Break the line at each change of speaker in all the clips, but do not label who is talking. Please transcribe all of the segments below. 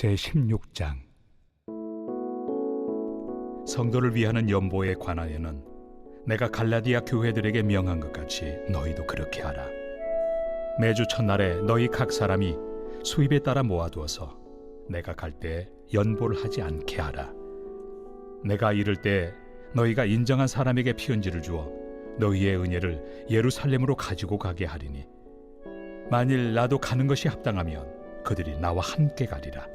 제16장 성도를 위하는 연보에 관하여는 내가 갈라디아 교회들에게 명한 것 같이 너희도 그렇게 하라. 매주 첫날에 너희 각 사람이 수입에 따라 모아두어서 내가 갈 때 연보를 하지 않게 하라. 내가 이를 때 너희가 인정한 사람에게 편지를 주어 너희의 은혜를 예루살렘으로 가지고 가게 하리니 만일 나도 가는 것이 합당하면 그들이 나와 함께 가리라.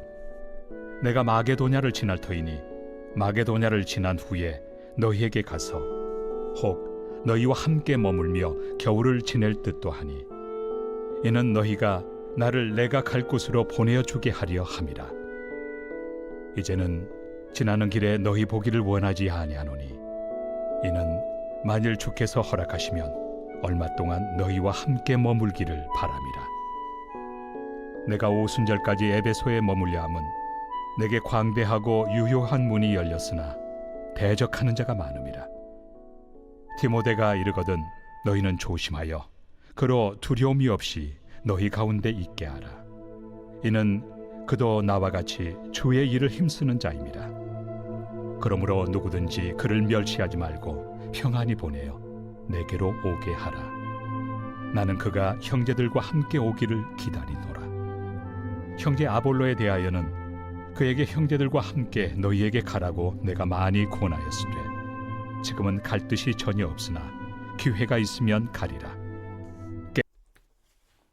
내가 마게도냐를 지날 터이니 마게도냐를 지난 후에 너희에게 가서 혹 너희와 함께 머물며 겨울을 지낼 듯도 하니 이는 너희가 나를 내가 갈 곳으로 보내어 주게 하려 함이라. 이제는 지나는 길에 너희 보기를 원하지 아니하노니 이는 만일 주께서 허락하시면 얼마 동안 너희와 함께 머물기를 바람이라. 내가 오순절까지 에베소에 머물려 함은 내게 광대하고 유효한 문이 열렸으나 대적하는 자가 많음이라. 디모데가 이르거든 너희는 조심하여 그로 두려움이 없이 너희 가운데 있게 하라. 이는 그도 나와 같이 주의 일을 힘쓰는 자임이라. 그러므로 누구든지 그를 멸시하지 말고 평안히 보내어 내게로 오게 하라. 나는 그가 형제들과 함께 오기를 기다리노라. 형제 아볼로에 대하여는 그에게 형제들과 함께 너희에게 가라고 내가 많이 권하였으되 지금은 갈 뜻이 전혀 없으나 기회가 있으면 가리라.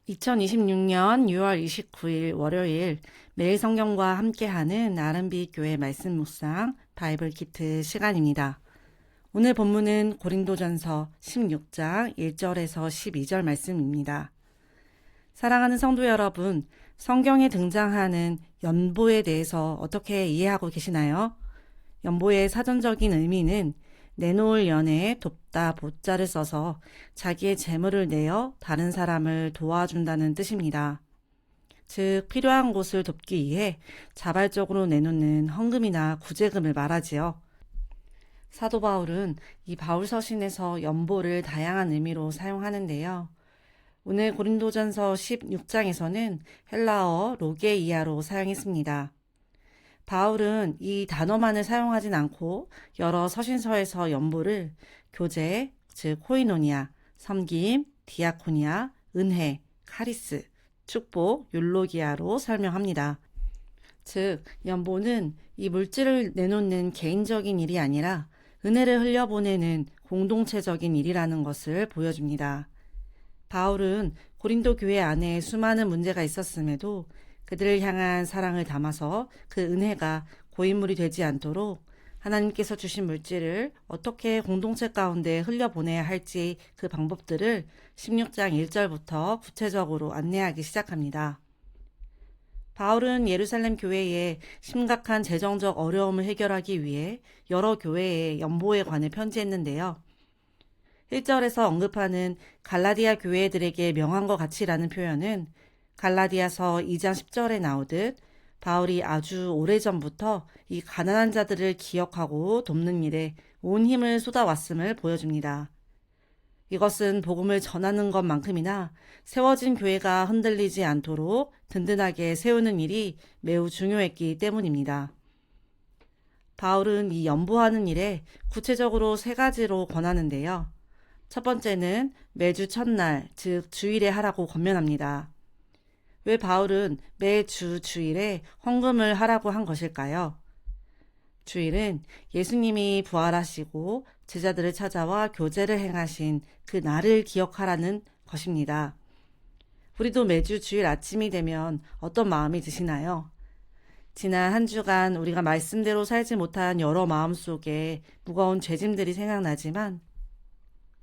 2026년 6월 29일 월요일 매일 성경과 함께하는 R&B 교회 말씀 묵상 바이블 키트 시간입니다. 오늘 본문은 고린도전서 16장 1절에서 12절 말씀입니다. 사랑하는 성도 여러분, 성경에 등장하는 연보에 대해서 어떻게 이해하고 계시나요? 연보의 사전적인 의미는 내놓을 연에 돕다 보자를 써서 자기의 재물을 내어 다른 사람을 도와준다는 뜻입니다. 즉 필요한 곳을 돕기 위해 자발적으로 내놓는 헌금이나 구제금을 말하지요. 사도 바울은 이 바울서신에서 연보를 다양한 의미로 사용하는데요. 오늘 고린도전서 16장에서는 헬라어 로게이아로 사용했습니다. 바울은 이 단어만을 사용하진 않고 여러 서신서에서 연보를 교제, 즉 코이노니아, 섬김, 디아코니아, 은혜, 카리스, 축복, 율로기아로 설명합니다. 즉 연보는 이 물질을 내놓는 개인적인 일이 아니라 은혜를 흘려보내는 공동체적인 일이라는 것을 보여줍니다. 바울은 고린도 교회 안에 수많은 문제가 있었음에도 그들을 향한 사랑을 담아서 그 은혜가 고인물이 되지 않도록 하나님께서 주신 물질을 어떻게 공동체 가운데 흘려보내야 할지 그 방법들을 16장 1절부터 구체적으로 안내하기 시작합니다. 바울은 예루살렘 교회에 심각한 재정적 어려움을 해결하기 위해 여러 교회에 연보에 관해 편지했는데요. 1절에서 언급하는 갈라디아 교회들에게 명한 것 같이라는 표현은 갈라디아서 2장 10절에 나오듯 바울이 아주 오래전부터 이 가난한 자들을 기억하고 돕는 일에 온 힘을 쏟아왔음을 보여줍니다. 이것은 복음을 전하는 것만큼이나 세워진 교회가 흔들리지 않도록 든든하게 세우는 일이 매우 중요했기 때문입니다. 바울은 이 연보하는 일에 구체적으로 3가지로 권하는데요. 첫 번째는 매주 첫날, 즉 주일에 하라고 권면합니다. 왜 바울은 매주 주일에 헌금을 하라고 한 것일까요? 주일은 예수님이 부활하시고 제자들을 찾아와 교제를 행하신 그 날을 기억하라는 것입니다. 우리도 매주 주일 아침이 되면 어떤 마음이 드시나요? 지난 한 주간 우리가 말씀대로 살지 못한 여러 마음속에 무거운 죄짐들이 생각나지만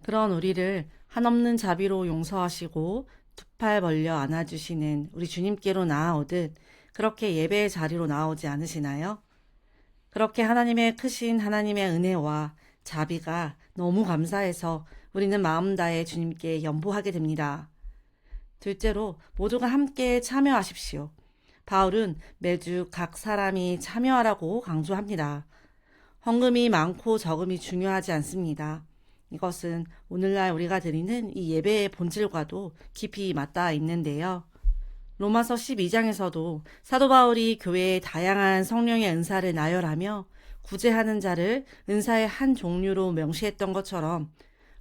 그런 우리를 한없는 자비로 용서하시고 두 팔 벌려 안아주시는 우리 주님께로 나아오듯 그렇게 예배의 자리로 나오지 않으시나요? 그렇게 하나님의 크신 하나님의 은혜와 자비가 너무 감사해서 우리는 마음 다해 주님께 연보하게 됩니다. 둘째로 모두가 함께 참여하십시오. 바울은 매주 각 사람이 참여하라고 강조합니다. 헌금이 많고 적음이 중요하지 않습니다. 이것은 오늘날 우리가 드리는 이 예배의 본질과도 깊이 맞닿아 있는데요. 로마서 12장에서도 사도 바울이 교회의 다양한 성령의 은사를 나열하며 구제하는 자를 은사의 한 종류로 명시했던 것처럼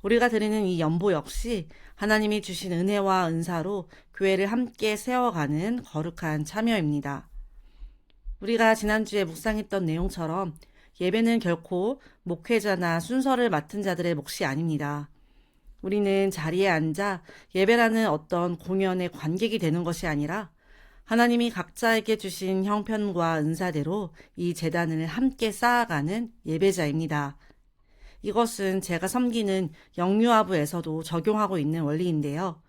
우리가 드리는 이 연보 역시 하나님이 주신 은혜와 은사로 교회를 함께 세워가는 거룩한 참여입니다. 우리가 지난주에 묵상했던 내용처럼 예배는 결코 목회자나 순서를 맡은 자들의 몫이 아닙니다. 우리는 자리에 앉아 예배라는 어떤 공연의 관객이 되는 것이 아니라 하나님이 각자에게 주신 형편과 은사대로 이 제단을 함께 쌓아가는 예배자입니다. 이것은 제가 섬기는 영유아부에서도 적용하고 있는 원리인데요.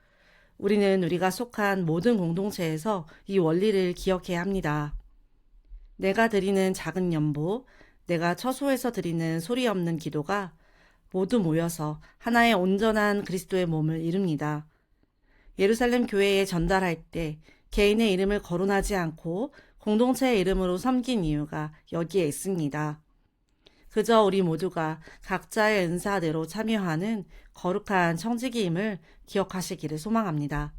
우리는 우리가 속한 모든 공동체에서 이 원리를 기억해야 합니다. 내가 드리는 작은 연보, 내가 처소에서 드리는 소리 없는 기도가 모두 모여서 하나의 온전한 그리스도의 몸을 이룹니다. 예루살렘 교회에 전달할 때 개인의 이름을 거론하지 않고 공동체의 이름으로 섬긴 이유가 여기에 있습니다. 그저 우리 모두가 각자의 은사대로 참여하는 거룩한 청지기임을 기억하시기를 소망합니다.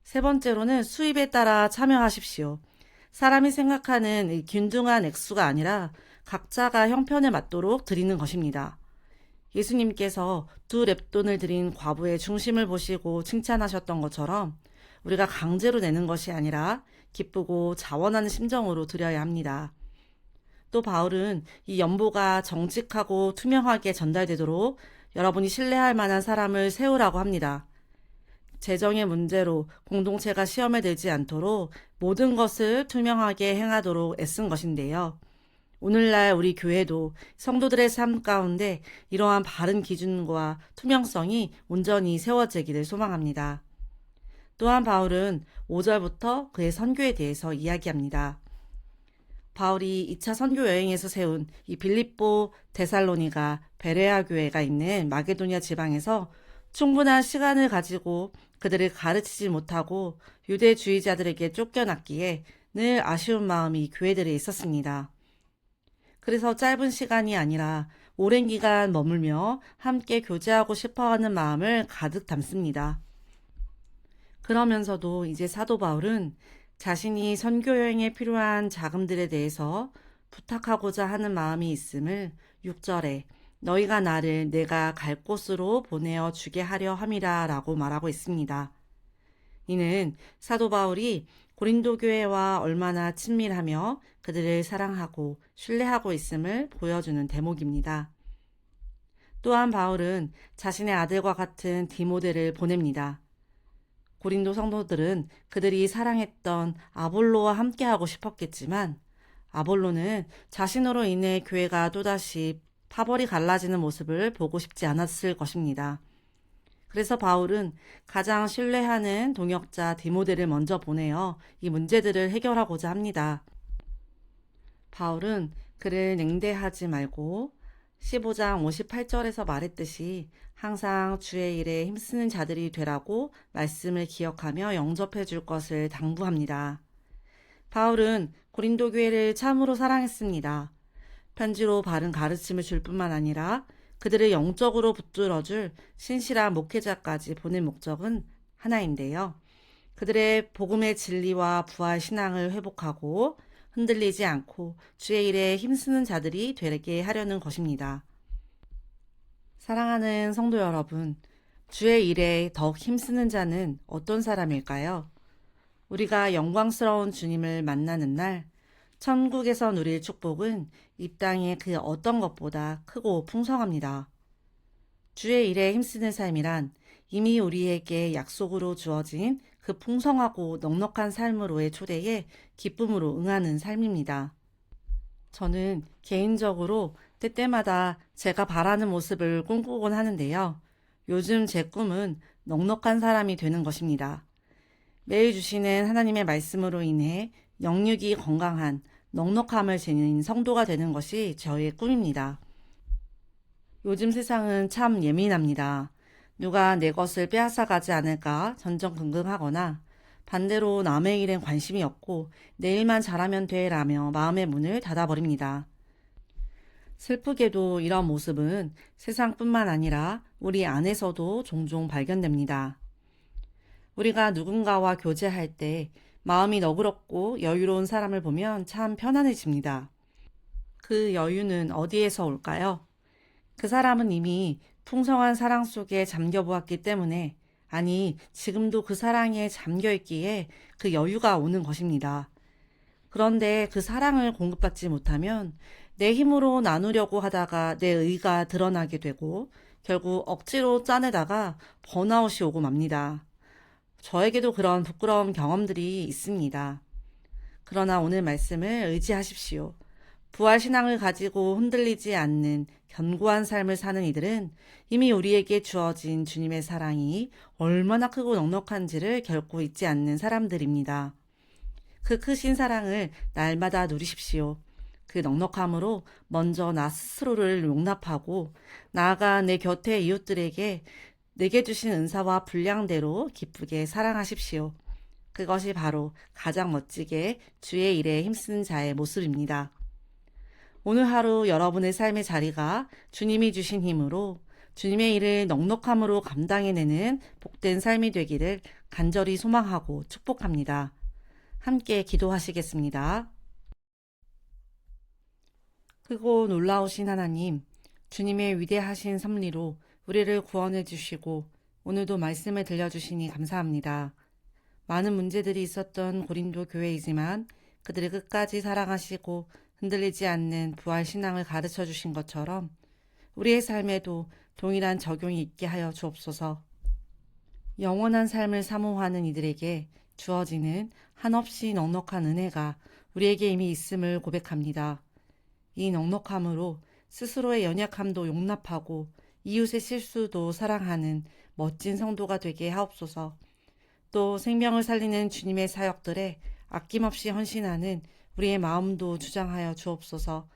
세 번째로는 수입에 따라 참여하십시오. 사람이 생각하는 이 균등한 액수가 아니라 각자가 형편에 맞도록 드리는 것입니다. 예수님께서 2렙돈을 드린 과부의 중심을 보시고 칭찬하셨던 것처럼 우리가 강제로 내는 것이 아니라 기쁘고 자원하는 심정으로 드려야 합니다. 또 바울은 이 연보가 정직하고 투명하게 전달되도록 여러분이 신뢰할 만한 사람을 세우라고 합니다. 재정의 문제로 공동체가 시험에 들지 않도록 모든 것을 투명하게 행하도록 애쓴 것인데요. 오늘날 우리 교회도 성도들의 삶 가운데 이러한 바른 기준과 투명성이 온전히 세워지기를 소망합니다. 또한 바울은 5절부터 그의 선교에 대해서 이야기합니다. 바울이 2차 선교 여행에서 세운 이 빌립보, 데살로니가, 베레아 교회가 있는 마게도니아 지방에서 충분한 시간을 가지고 그들을 가르치지 못하고 유대주의자들에게 쫓겨났기에 늘 아쉬운 마음이 이 교회들에 있었습니다. 그래서 짧은 시간이 아니라 오랜 기간 머물며 함께 교제하고 싶어하는 마음을 가득 담습니다. 그러면서도 이제 사도 바울은 자신이 선교 여행에 필요한 자금들에 대해서 부탁하고자 하는 마음이 있음을 6절에 너희가 나를 내가 갈 곳으로 보내어 주게 하려 함이라 라고 말하고 있습니다. 이는 사도 바울이 고린도 교회와 얼마나 친밀하며 그들을 사랑하고 신뢰하고 있음을 보여주는 대목입니다. 또한 바울은 자신의 아들과 같은 디모데를 보냅니다. 고린도 성도들은 그들이 사랑했던 아볼로와 함께하고 싶었겠지만 아볼로는 자신으로 인해 교회가 또다시 파벌이 갈라지는 모습을 보고 싶지 않았을 것입니다. 그래서 바울은 가장 신뢰하는 동역자 디모데를 먼저 보내어 이 문제들을 해결하고자 합니다. 바울은 그를 냉대하지 말고 15장 58절에서 말했듯이 항상 주의 일에 힘쓰는 자들이 되라고 말씀을 기억하며 영접해 줄 것을 당부합니다. 바울은 고린도 교회를 참으로 사랑했습니다. 편지로 바른 가르침을 줄 뿐만 아니라 그들을 영적으로 붙들어줄 신실한 목회자까지 보낼 목적은 하나인데요. 그들의 복음의 진리와 부활 신앙을 회복하고 흔들리지 않고 주의 일에 힘쓰는 자들이 되게 하려는 것입니다. 사랑하는 성도 여러분, 주의 일에 더욱 힘쓰는 자는 어떤 사람일까요? 우리가 영광스러운 주님을 만나는 날, 천국에서 누릴 축복은 이 땅의 그 어떤 것보다 크고 풍성합니다. 주의 일에 힘쓰는 삶이란 이미 우리에게 약속으로 주어진 그 풍성하고 넉넉한 삶으로의 초대에 기쁨으로 응하는 삶입니다. 저는 개인적으로 때때마다 제가 바라는 모습을 꿈꾸곤 하는데요. 요즘 제 꿈은 넉넉한 사람이 되는 것입니다. 매일 주시는 하나님의 말씀으로 인해 영육이 건강한 넉넉함을 지닌 성도가 되는 것이 저의 꿈입니다. 요즘 세상은 참 예민합니다. 누가 내 것을 빼앗아가지 않을까 전전긍긍하거나 반대로 남의 일엔 관심이 없고 내 일만 잘하면 돼라며 마음의 문을 닫아버립니다. 슬프게도 이런 모습은 세상뿐만 아니라 우리 안에서도 종종 발견됩니다. 우리가 누군가와 교제할 때 마음이 너그럽고 여유로운 사람을 보면 참 편안해집니다. 그 여유는 어디에서 올까요? 그 사람은 이미 풍성한 사랑 속에 잠겨 보았기 때문에, 아니, 지금도 그 사랑에 잠겨 있기에 그 여유가 오는 것입니다. 그런데 그 사랑을 공급받지 못하면 내 힘으로 나누려고 하다가 내 의가 드러나게 되고 결국 억지로 짜내다가 번아웃이 오고 맙니다. 저에게도 그런 부끄러운 경험들이 있습니다. 그러나 오늘 말씀을 의지하십시오. 부활신앙을 가지고 흔들리지 않는 견고한 삶을 사는 이들은 이미 우리에게 주어진 주님의 사랑이 얼마나 크고 넉넉한지를 결코 잊지 않는 사람들입니다. 그 크신 사랑을 날마다 누리십시오. 그 넉넉함으로 먼저 나 스스로를 용납하고 나아가 내 곁의 이웃들에게 내게 주신 은사와 분량대로 기쁘게 사랑하십시오. 그것이 바로 가장 멋지게 주의 일에 힘쓰는 자의 모습입니다. 오늘 하루 여러분의 삶의 자리가 주님이 주신 힘으로 주님의 일을 넉넉함으로 감당해내는 복된 삶이 되기를 간절히 소망하고 축복합니다. 함께 기도하시겠습니다. 크고 놀라우신 하나님, 주님의 위대하신 섭리로 우리를 구원해 주시고 오늘도 말씀을 들려주시니 감사합니다. 많은 문제들이 있었던 고린도 교회이지만 그들을 끝까지 사랑하시고 흔들리지 않는 부활 신앙을 가르쳐 주신 것처럼 우리의 삶에도 동일한 적용이 있게 하여 주옵소서. 영원한 삶을 사모하는 이들에게 주어지는 한없이 넉넉한 은혜가 우리에게 이미 있음을 고백합니다. 이 넉넉함으로 스스로의 연약함도 용납하고 이웃의 실수도 사랑하는 멋진 성도가 되게 하옵소서. 또 생명을 살리는 주님의 사역들에 아낌없이 헌신하는 우리의 마음도 주장하여 주옵소서.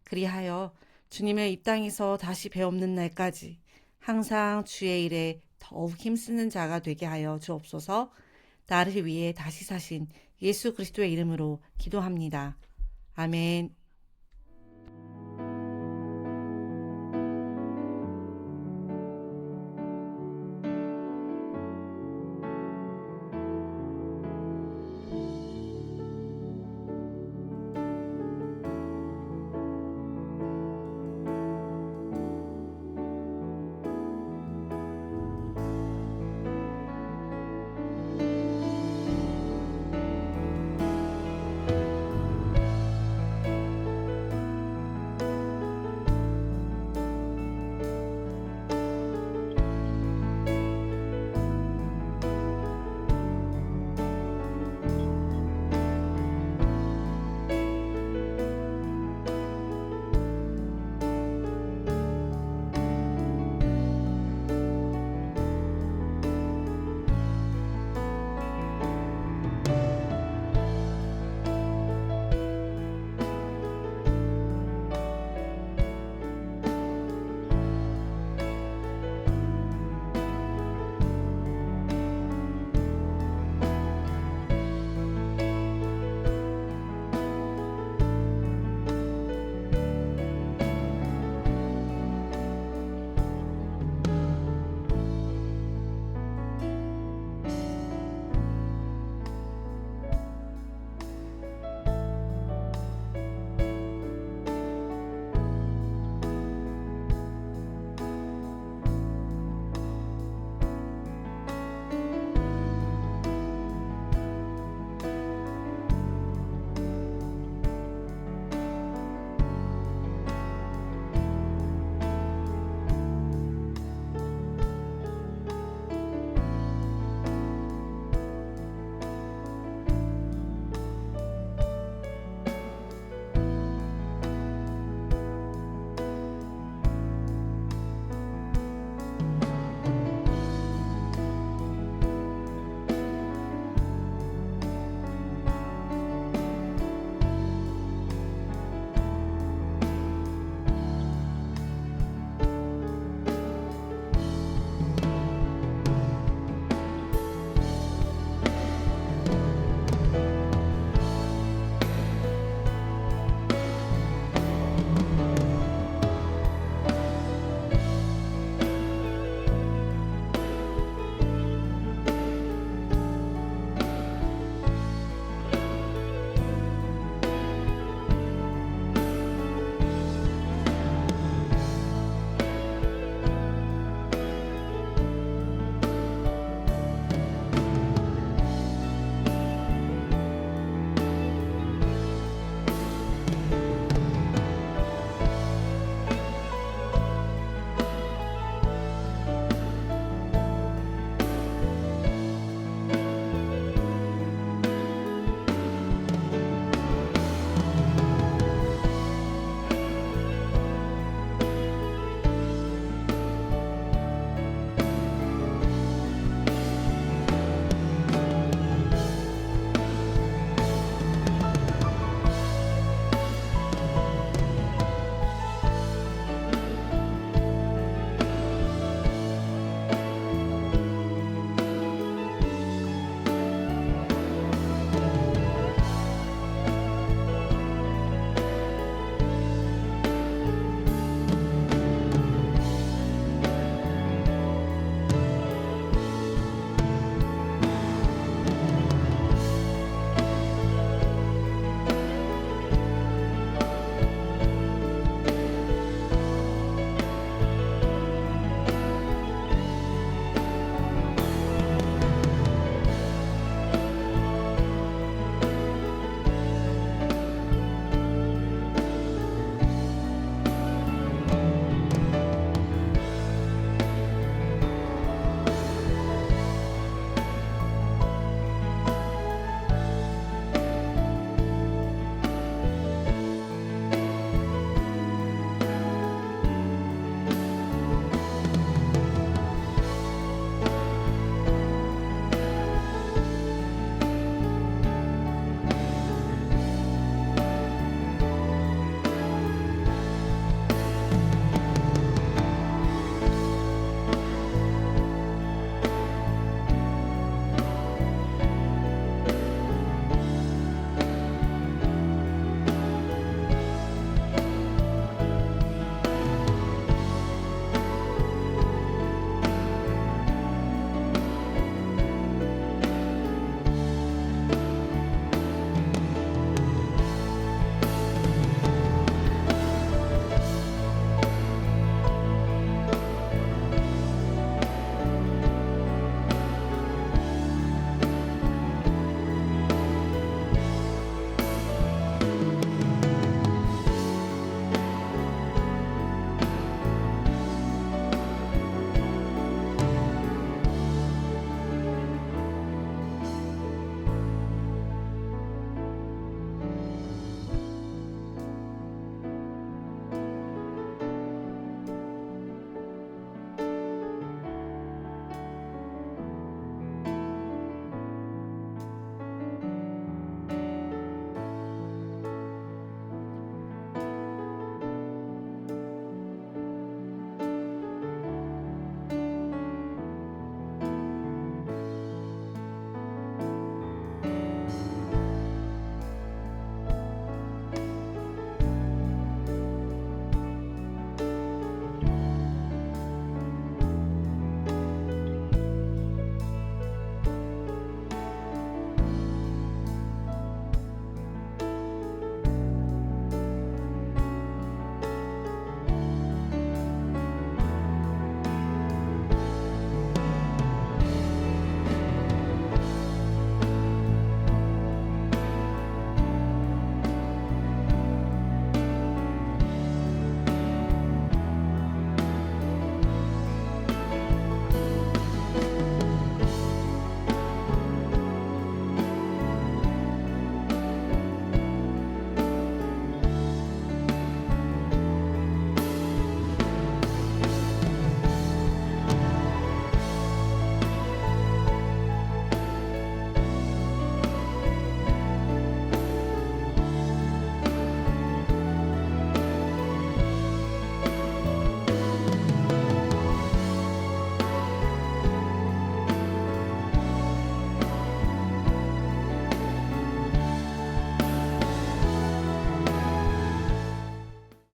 그리하여 주님을 이 땅에서 다시 배없는 날까지 항상 주의 일에 더욱 힘쓰는 자가 되게 하여 주옵소서. 나를 위해 다시 사신 예수 그리스도의 이름으로 기도합니다. 아멘.